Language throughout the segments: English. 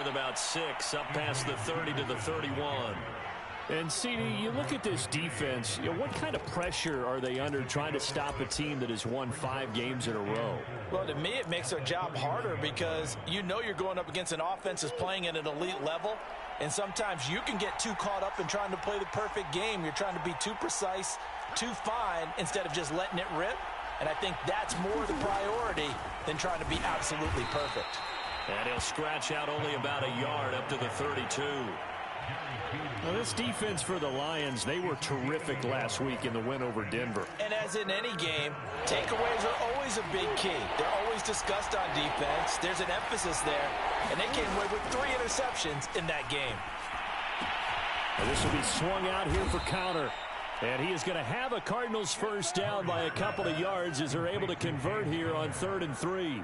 with about 6, up past the 30 to the 31. And, CD, you look at this defense, what kind of pressure are they under trying to stop a team that has won 5 games in a row? Well, to me, it makes their job harder because you know you're going up against an offense that's playing at an elite level, and sometimes you can get too caught up in trying to play the perfect game. You're trying to be too precise, too fine, instead of just letting it rip. And I think that's more the priority than trying to be absolutely perfect. And he'll scratch out only about a yard up to the 32. Well, this defense for the Lions, they were terrific last week in the win over Denver. And as in any game, takeaways are always a big key. They're always discussed on defense. There's an emphasis there, and they came away with 3 interceptions in that game. And this will be swung out here for counter. And he is going to have a Cardinals first down by a couple of yards as they're able to convert here on 3rd and 3.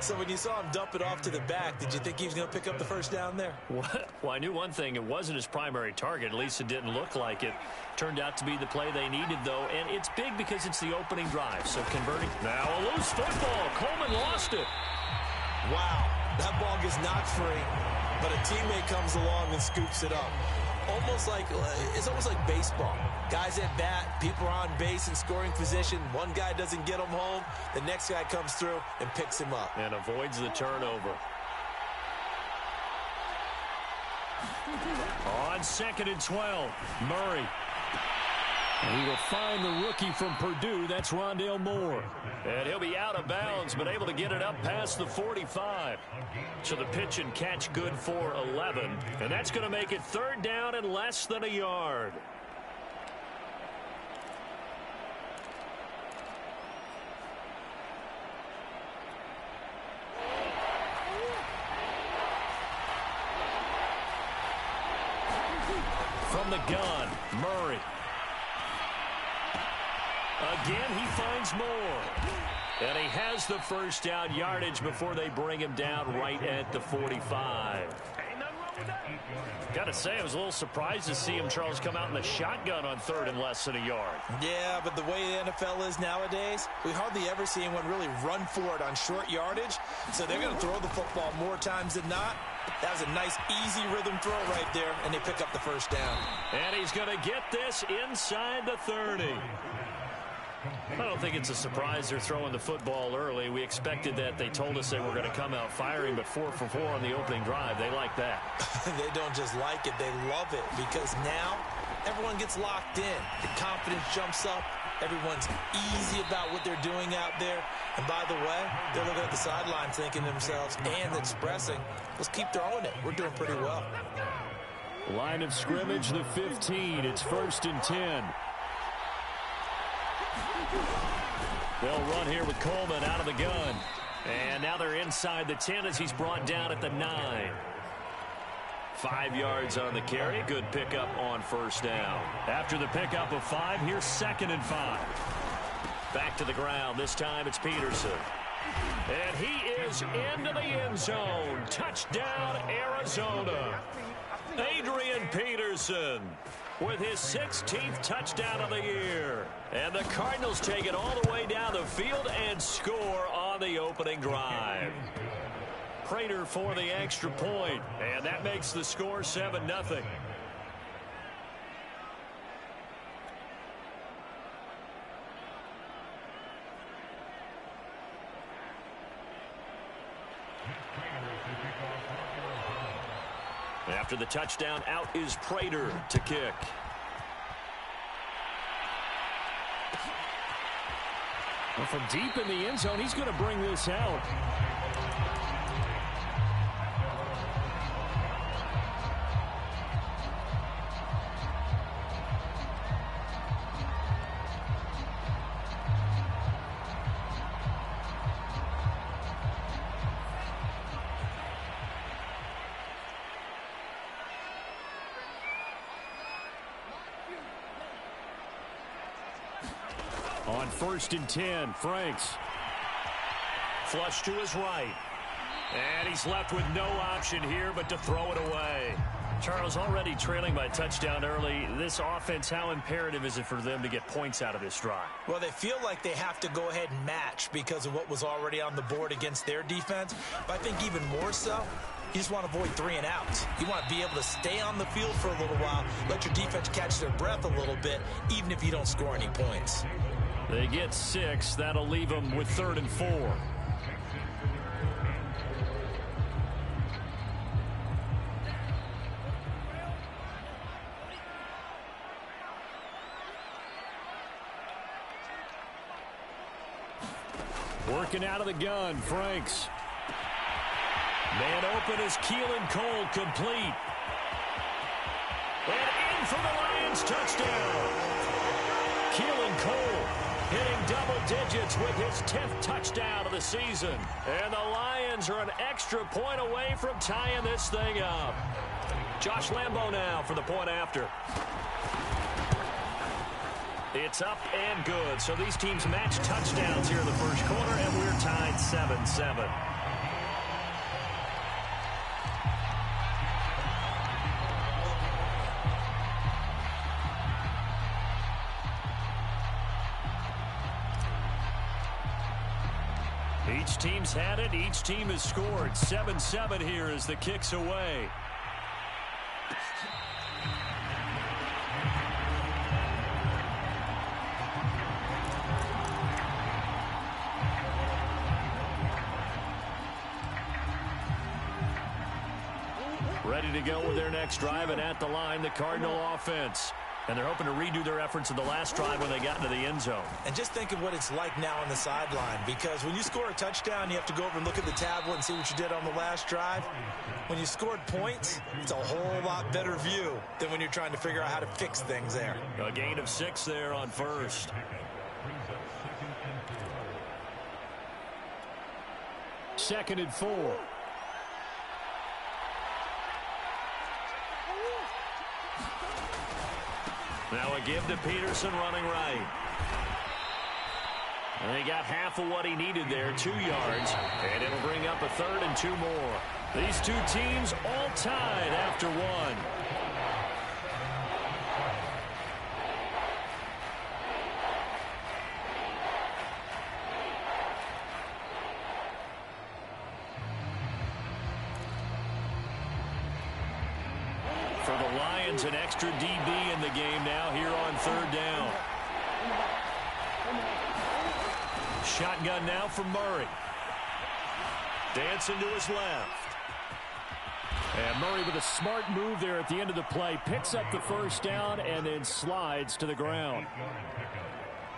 So when you saw him dump it off to the back, did you think he was going to pick up the first down there? Well, I knew one thing. It wasn't his primary target. At least it didn't look like it. Turned out to be the play they needed, though. And it's big because it's the opening drive. So converting. Now a loose football. Coleman lost it. Wow. That ball gets knocked free, but a teammate comes along and scoops it up. It's almost like baseball. Guys at bat, people are on base in scoring position. One guy doesn't get him home. The next guy comes through and picks him up. And avoids the turnover. On 2nd and 12, Murray. And he will find the rookie from Purdue. That's Rondale Moore. And he'll be out of bounds, but able to get it up past the 45. So the pitch and catch good for 11. And that's going to make it 3rd down and less than a yard. From the gun, Murray. Again, he finds Moore. And he has the first down yardage before they bring him down right at the 45. Got to say, I was a little surprised to see him, Charles, come out in the shotgun on 3rd and less than a yard. Yeah, but the way the NFL is nowadays, we hardly ever see anyone really run for it on short yardage. So they're going to throw the football more times than not. That was a nice, easy rhythm throw right there, and they pick up the first down. And he's going to get this inside the 30. I don't think it's a surprise they're throwing the football early. We expected that. They told us they were going to come out firing, but 4 for 4 on the opening drive. They like that. They don't just like it. They love it because now everyone gets locked in. The confidence jumps up. Everyone's easy about what they're doing out there. And by the way, they're looking at the sidelines thinking to themselves and expressing, let's keep throwing it. We're doing pretty well. Line of scrimmage, the 15. It's 1st and 10. They'll run here with Coleman out of the gun. And now they're inside the 10 as he's brought down at the 9. 5 yards on the carry. Good pickup on first down. After the pickup of 5, here's 2nd and 5. Back to the ground. This time it's Peterson. And he is into the end zone. Touchdown, Arizona. Adrian Peterson with his 16th touchdown of the year. And the Cardinals take it all the way down the field and score on the opening drive. Prater for the extra point, and that makes the score 7-0. After the touchdown, out is Prater to kick. Well, from deep in the end zone, he's going to bring this out. On 1st and 10, Franks. Flush to his right. And he's left with no option here but to throw it away. Charles, already trailing by a touchdown early. This offense, how imperative is it for them to get points out of this drive? Well, they feel like they have to go ahead and match because of what was already on the board against their defense. But I think even more so, You just want to avoid 3 and outs. You want to be able to stay on the field for a little while, let your defense catch their breath a little bit, even if you don't score any points. They get 6. That'll leave them with 3rd and 4. Working out of the gun, Franks. Man open is Keelan Cole, complete. And in for the Lions, touchdown. Keelan Cole hitting double digits with his 10th touchdown of the season. And the Lions are an extra point away from tying this thing up. Josh Lambo now for the point after. It's up and good. So these teams match touchdowns here in the first quarter, and we're tied 7-7. Each team's had it. Each team has scored. 7-7 here as the kick's away. Ready to go with their next drive, and at the line, the Cardinal offense. And they're hoping to redo their efforts in the last drive when they got into the end zone. And just think of what it's like now on the sideline, because when you score a touchdown, you have to go over and look at the tablet and see what you did on the last drive. When you scored points, it's a whole lot better view than when you're trying to figure out how to fix things there. A gain of 6 there on first. Second and 4. Now a give to Peterson running right. And he got half of what he needed there, 2 yards. And it'll bring up a 3rd and 2 more. These two teams all tied after 1. For the Lions, an extra DB in the game now here on 3rd down. Shotgun now for Murray. Dancing to his left. And Murray with a smart move there at the end of the play. Picks up the first down and then slides to the ground.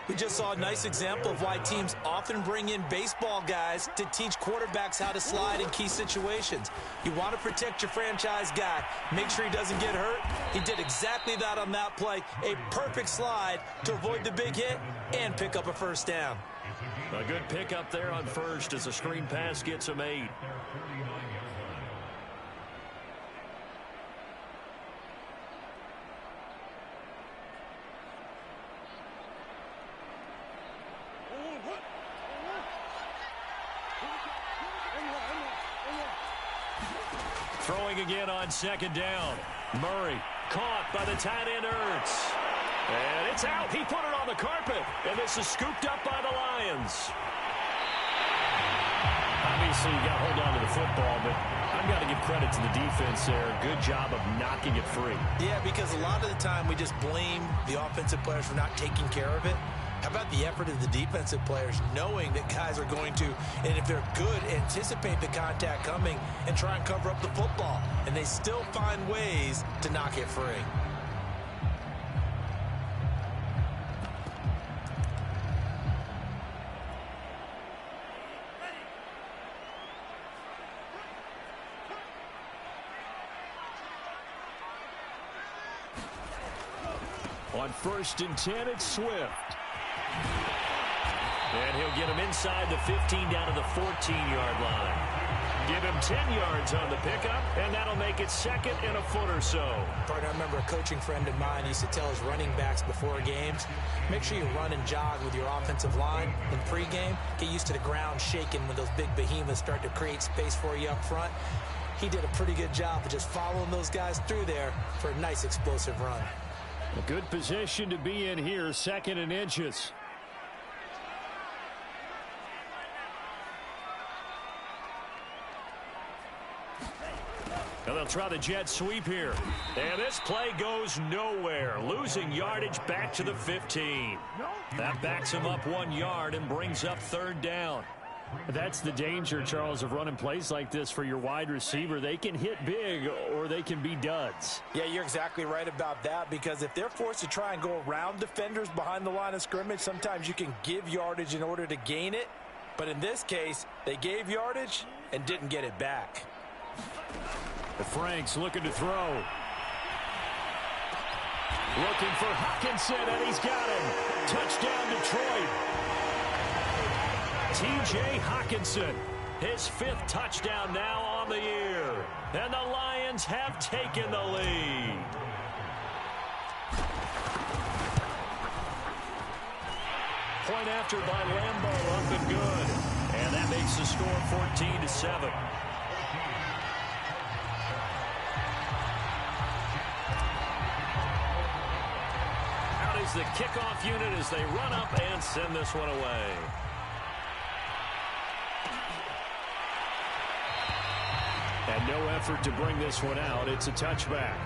We just saw a nice example of why teams often bring in baseball guys to teach quarterbacks how to slide in key situations. You want to protect your franchise guy. Make sure he doesn't get hurt. He did exactly that on that play. A perfect slide to avoid the big hit and pick up a first down. A good pickup there on first as a screen pass gets him 8. Throwing again on 2nd down. Murray caught by the tight end Ertz. And it's out. He put it on the carpet. And this is scooped up by the Lions. Obviously, you got to hold on to the football, but I've got to give credit to the defense there. Good job of knocking it free. Yeah, because a lot of the time we just blame the offensive players for not taking care of it. How about the effort of the defensive players knowing that guys are going to, and if they're good, anticipate the contact coming and try and cover up the football. And they still find ways to knock it free. On 1st and 10, it's Swift. And he'll get him inside the 15 down to the 14-yard line. Give him 10 yards on the pickup, and that'll make it 2nd and a foot or so. Partner, I remember a coaching friend of mine used to tell his running backs before games, make sure you run and jog with your offensive line in pregame. Get used to the ground shaking when those big behemoths start to create space for you up front. He did a pretty good job of just following those guys through there for a nice explosive run. A good position to be in here, 2nd and inches. Now they'll try the jet sweep here. And this play goes nowhere. Losing yardage back to the 15. That backs him up 1 yard and brings up third down. That's the danger, Charles, of running plays like this for your wide receiver. They can hit big or they can be duds. Yeah, you're exactly right about that, because if they're forced to try and go around defenders behind the line of scrimmage, sometimes you can give yardage in order to gain it. But in this case, they gave yardage and didn't get it back. The Franks looking to throw. Looking for Hockenson, and he's got him. Touchdown, Detroit. T.J. Hockenson, his 5th touchdown now on the year. And the Lions have taken the lead. Point after by Lambeau, up and good. And that makes the score 14-7. Out is the kickoff unit as they run up and send this one away. And no effort to bring this one out. It's a touchback.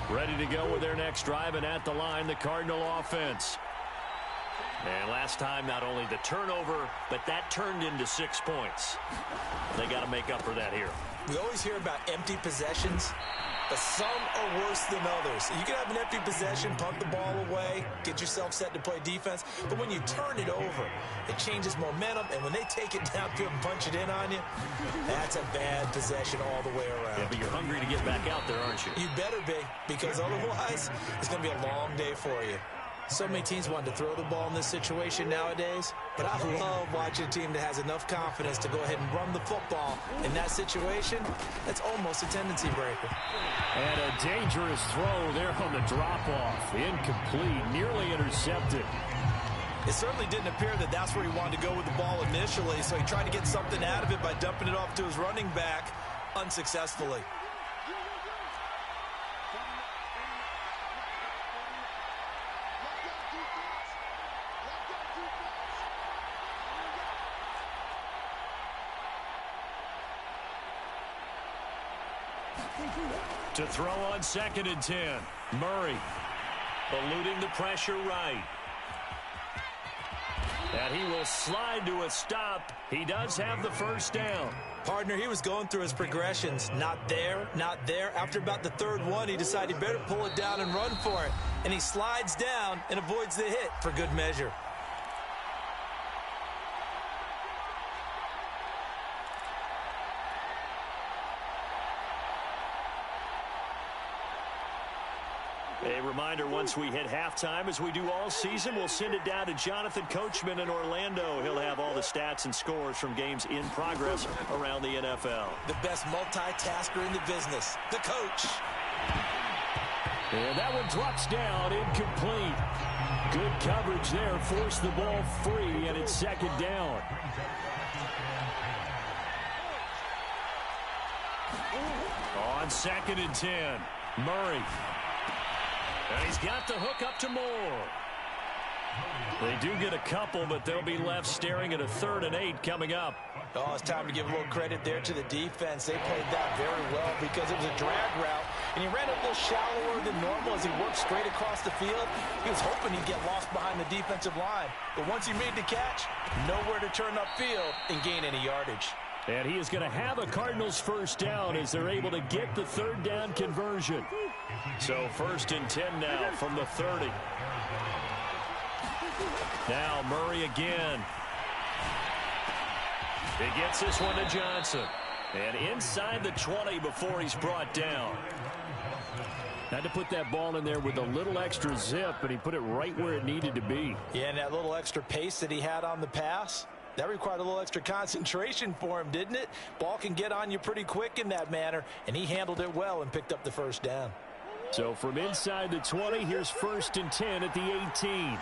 Ready to go with their next drive, and at the line, the Cardinal offense. And last time, not only the turnover, but that turned into 6 points. They got to make up for that here. We always hear about empty possessions, but some are worse than others. You can have an empty possession, punt the ball away, get yourself set to play defense, but when you turn it over, it changes momentum, and when they take it downfield and punch it in on you, that's a bad possession all the way around. Yeah, but you're hungry to get back out there, aren't you? You better be, because otherwise, it's going to be a long day for you. So many teams want to throw the ball in this situation nowadays, but I love watching a team that has enough confidence to go ahead and run the football. In that situation, that's almost a tendency breaker. And a dangerous throw there on the drop-off. Incomplete, nearly intercepted. It certainly didn't appear that that's where he wanted to go with the ball initially, so he tried to get something out of it by dumping it off to his running back unsuccessfully. To throw on 2nd and 10. Murray eluding the pressure right. And he will slide to a stop. He does have the first down. Partner, he was going through his progressions. Not there, not there. After about the 3rd one, he decided he better pull it down and run for it. And he slides down and avoids the hit for good measure. A reminder, once we hit halftime, as we do all season, we'll send it down to Jonathan Coachman in Orlando. He'll have all the stats and scores from games in progress around the NFL. The best multitasker in the business, the coach. And that one drops down, incomplete. Good coverage there, forced the ball free, and it's 2nd down. On 2nd and 10, Murray. And he's got the hook up to Moore. They do get a couple, but they'll be left staring at a 3rd and 8 coming up. Oh, it's time to give a little credit there to the defense. They played that very well because it was a drag route, and he ran a little shallower than normal as he worked straight across the field. He was hoping he'd get lost behind the defensive line. But once he made the catch, nowhere to turn upfield and gain any yardage. And he is going to have a Cardinals first down as they're able to get the 3rd down conversion. So 1st and 10 now from the 30. Now Murray again. He gets this one to Johnson. And inside the 20 before he's brought down. Had to put that ball in there with a little extra zip, and he put it right where it needed to be. Yeah, and that little extra pace that he had on the pass, that required a little extra concentration for him, didn't it? Ball can get on you pretty quick in that manner, and he handled it well and picked up the first down. So from inside the 20, here's 1st and 10 at the 18.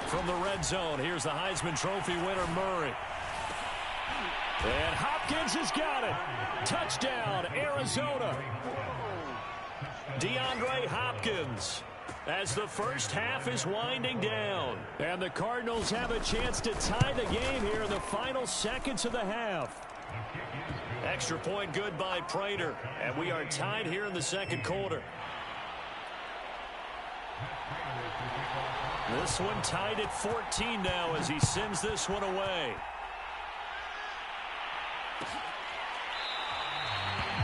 From the red zone, here's the Heisman Trophy winner, Murray. And Hopkins has got it. Touchdown, Arizona. DeAndre Hopkins, as the first half is winding down. And the Cardinals have a chance to tie the game here in the final seconds of the half. Extra point good by Prater, and we are tied here in the second quarter. This one tied at 14 now as he sends this one away.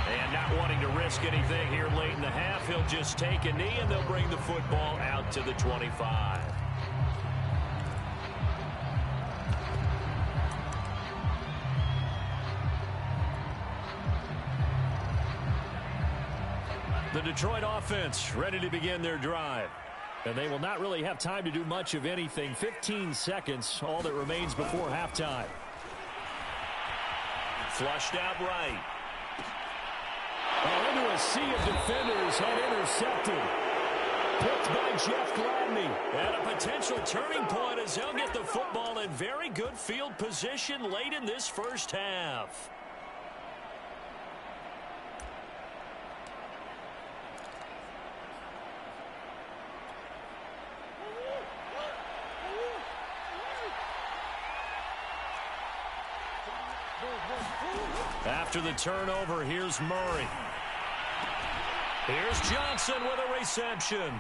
And not wanting to risk anything here late in the half, he'll just take a knee and they'll bring the football out to the 25. The Detroit offense ready to begin their drive. And they will not really have time to do much of anything. 15 seconds, all that remains before halftime. Flushed out right. Into a sea of defenders and intercepted. Picked by Jeff Gladney. And a potential turning point as they'll get the football in very good field position late in this first half. After the turnover, here's Murray. Here's Johnson with a reception.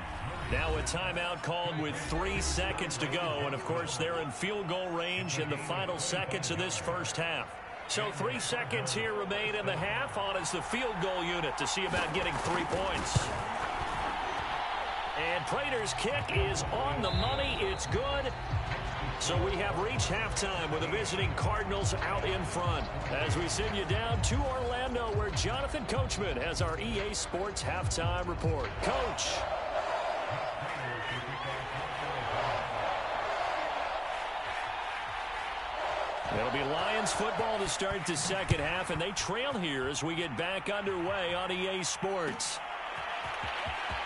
Now a timeout called with 3 seconds to go. And, of course, they're in field goal range in the final seconds of this first half. So 3 seconds here remain in the half. On is the field goal unit to see about getting 3 points. And Prater's kick is on the money. It's good. So we have reached halftime with the visiting Cardinals out in front. As we send you down to Orlando, where Jonathan Coachman has our EA Sports halftime report. Coach. It'll be Lions football to start the second half, and they trail here as we get back underway on EA Sports.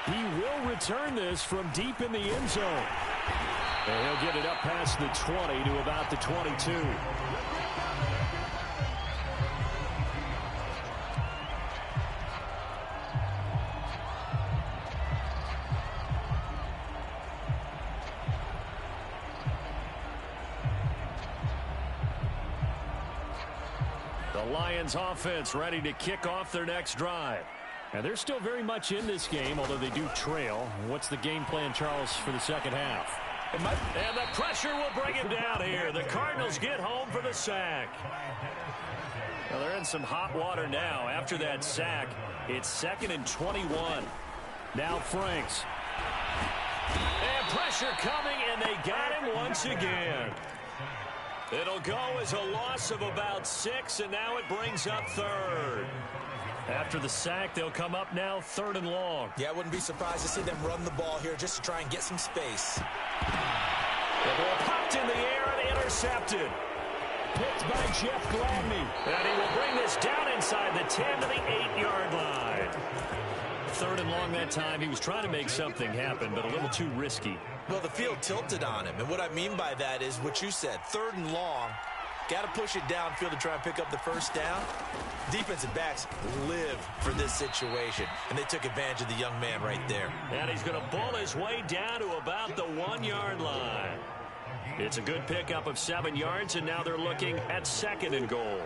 He will return this from deep in the end zone. And he'll get it up past the 20 to about the 22. The Lions offense ready to kick off their next drive. And they're still very much in this game, although they do trail. What's the game plan, Charles, for the second half? And the pressure will bring him down here. The Cardinals get home for the sack. Well, they're in some hot water now. After that sack, it's 2nd and 21. Now Franks. And pressure coming, and they got him once again. It'll go as a loss of about 6, and now it brings up 3rd. After the sack, they'll come up now 3rd and long. Yeah, I wouldn't be surprised to see them run the ball here just to try and get some space. The ball popped in the air and intercepted. Picked by Jeff Gladney. And he will bring this down inside the 10 to the 8-yard line. 3rd and long that time. He was trying to make something happen, but a little too risky. Well, the field tilted on him. And what I mean by that is what you said. 3rd and long. Got to push it downfield to try and pick up the first down. Defensive backs live for this situation, and they took advantage of the young man right there. And he's going to bull his way down to about the 1-yard line. It's a good pickup of 7 yards, and now they're looking at 2nd and goal.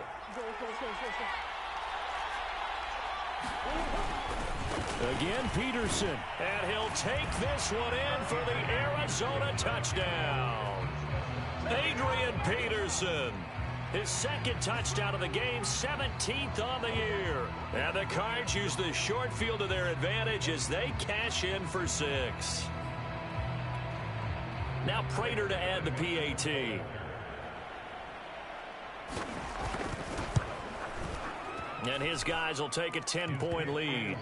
Again, Peterson. And he'll take this one in for the Arizona touchdown. Adrian Peterson. His 2nd touchdown of the game, 17th on the year. And the Cards use the short field to their advantage as they cash in for 6. Now Prater to add the PAT. And his guys will take a 10-point lead.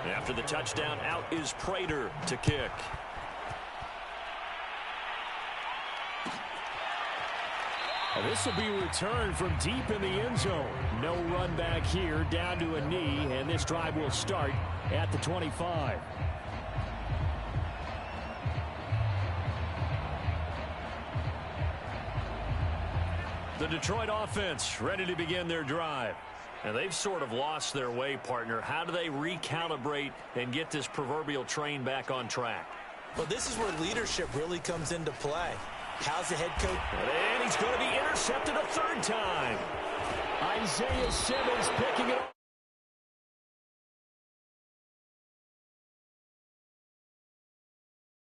After the touchdown, out is Prater to kick. And this will be returned from deep in the end zone. No run back here, down to a knee, and this drive will start at the 25. The Detroit offense ready to begin their drive. And they've sort of lost their way, partner. How do they recalibrate and get this proverbial train back on track? Well, this is where leadership really comes into play. How's the head coach? And he's going to be intercepted a third time. Isaiah Simmons picking it up.